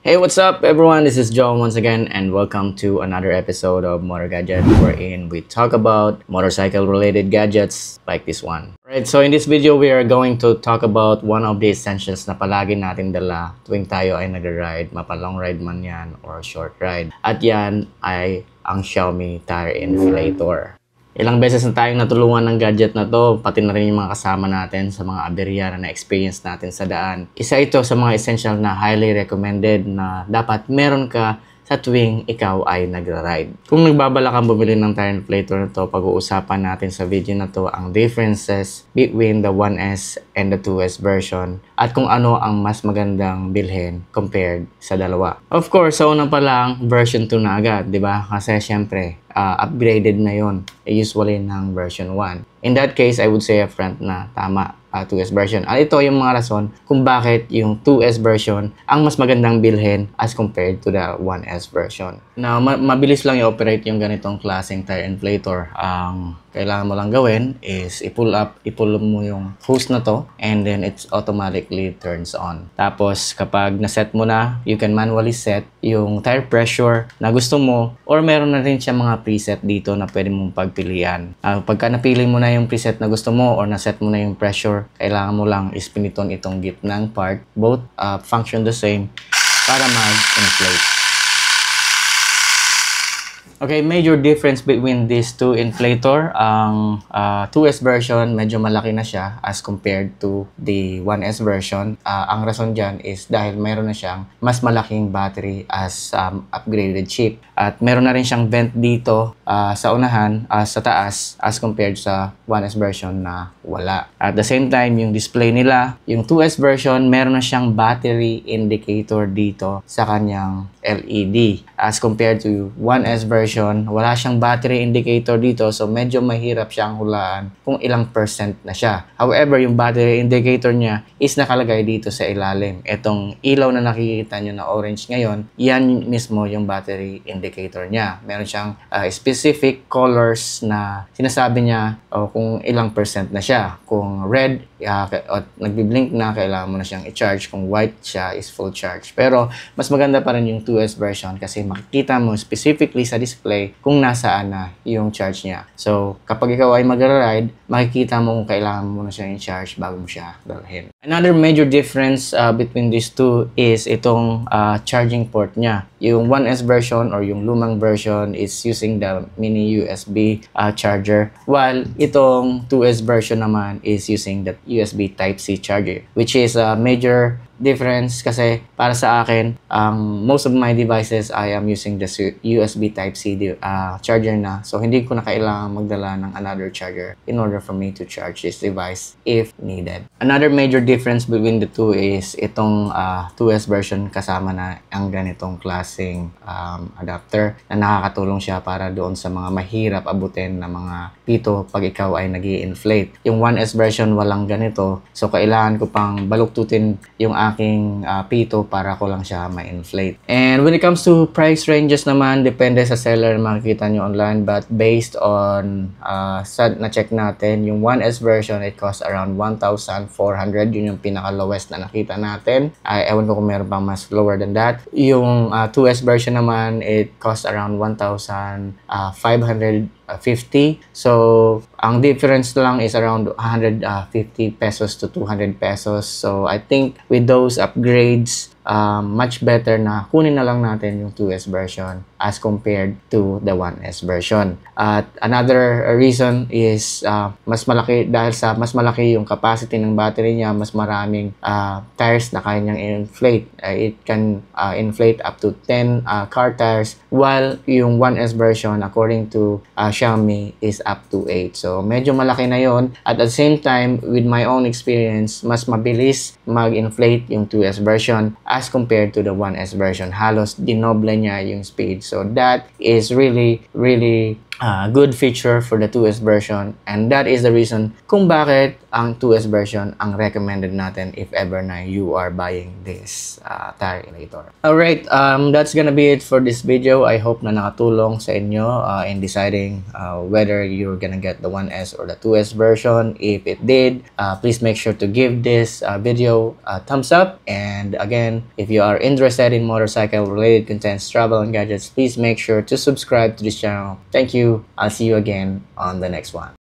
Hey, what's up everyone? This is Joe once again and welcome to another episode of Motor Gadget wherein we talk about motorcycle related gadgets like this one. Alright, so in this video we are going to talk about one of the essentials na palagi natin dala tuwing tayo ay nag-ride, mapa-long ride man yan or short ride. At yan ay ang Xiaomi Tire Inflator. Ilang beses na tayong natulungan ng gadget na to, pati na rin yung mga kasama natin sa mga aberya na na-experience natin sa daan. Isa ito sa mga essential na highly recommended na dapat meron ka sa tuwing ikaw ay nagra-ride. Kung nagbabala kang bumili ng tire inflator na to, pag-uusapan natin sa video na to ang differences between the 1S and the 2S version at kung ano ang mas magandang bilhin compared sa dalawa. Of course, sa una pa lang, version 2 na agad, di ba? Kasi syempre, upgraded na yon usually ng version 1. In that case, I would say upfront na tama, 2S version. At ito yung mga rason kung bakit yung 2S version ang mas magandang bilhin as compared to the 1S version. Now, mabilis lang i-operate yung ganitong klaseng tire inflator. Ang kailangan mo lang gawin is i-pull mo yung hose na to and then it automatically turns on. Tapos kapag naset mo na, you can manually set yung tire pressure na gusto mo or meron na rin siya mga preset dito na pwede mong pagpilian. Pagka napili mo na yung preset na gusto mo or naset mo na yung pressure, kailangan mo lang is piniton itong gitnang part. Both function the same para mag-inflate. Okay, major difference between these two inflator. Ang 2S version, medyo malaki na siya as compared to the 1S version. Ang rason dyan is dahil meron na siyang mas malaking battery as upgraded chip. At meron na rin siyang vent dito sa unahan, sa taas, as compared sa 1S version na wala. At the same time, yung display nila, yung 2S version, meron na siyang battery indicator dito sa kanyang LED. As compared to 1S version, wala siyang battery indicator dito, so medyo mahirap siyang hulaan kung ilang percent na siya. However, yung battery indicator niya is nakalagay dito sa ilalim. Itong ilaw na nakikita nyo na orange ngayon, yan mismo yung battery indicator niya. Meron siyang specific colors na sinasabi niya kung ilang percent na siya. Kung red, nagbi-blink na, kailangan mo na siyang i-charge. Kung white siya, is full charge. Pero mas maganda pa rin yung 2S version kasi makikita mo specifically sa display kung nasaan na yung charge niya. So, kapag ikaw ay mag-ride, makikita mo kung kailangan mo na siyang i-charge bago mo siya dalhin. Another major difference between these two is itong charging port niya. Yung 1S version or yung lumang version is using the mini USB charger, while itong 2S version naman is using the USB Type-C charger, which is a major difference kasi para sa akin, most of my devices I am using the USB Type-C charger na. So, hindi ko na kailangan magdala ng another charger in order for me to charge this device if needed. Another major difference between the two is itong 2S version kasama na ang ganitong klaseng adapter na nakakatulong siya para doon sa mga mahirap abutin na mga pito pag ikaw ay nag-i-inflate. Yung 1S version walang ganito, so kailangan ko pang baluktutin yung aking pito para ko lang siya ma-inflate. And when it comes to price ranges naman, depende sa seller makikita nyo online, but based on na-check natin, yung 1S version, it costs around 1,400. Yun yung pinaka-lowest na nakita natin. Ewan ko kung meron pang mas lower than that. Yung 2S version naman, it costs around 1,550. So, ang difference lang is around 150 pesos to 200 pesos. So, I think with those upgrades, much better na kunin na lang natin yung 2S version as compared to the 1S version. At another reason is mas malaki, dahil sa mas malaki yung capacity ng battery niya, mas maraming tires na kaya niyang inflate. It can inflate up to 10 car tires, while yung 1S version according to Xiaomi is up to 8. So medyo malaki na yon. At the same time, with my own experience, mas mabilis mag-inflate yung 2S version as compared to the 1S version. Halos dinoble niya yung speed. So that is really good feature for the 2S version, and that is the reason kung bakit ang 2S version ang recommended natin if ever na you are buying this tire emulator. Alright, that's gonna be it for this video. I hope na nakatulong sa inyo in deciding whether you're gonna get the 1S or the 2S version. If it did, please make sure to give this video a thumbs up, and again, if you are interested in motorcycle related contents, travel and gadgets, please make sure to subscribe to this channel. Thank you. I'll see you again on the next one.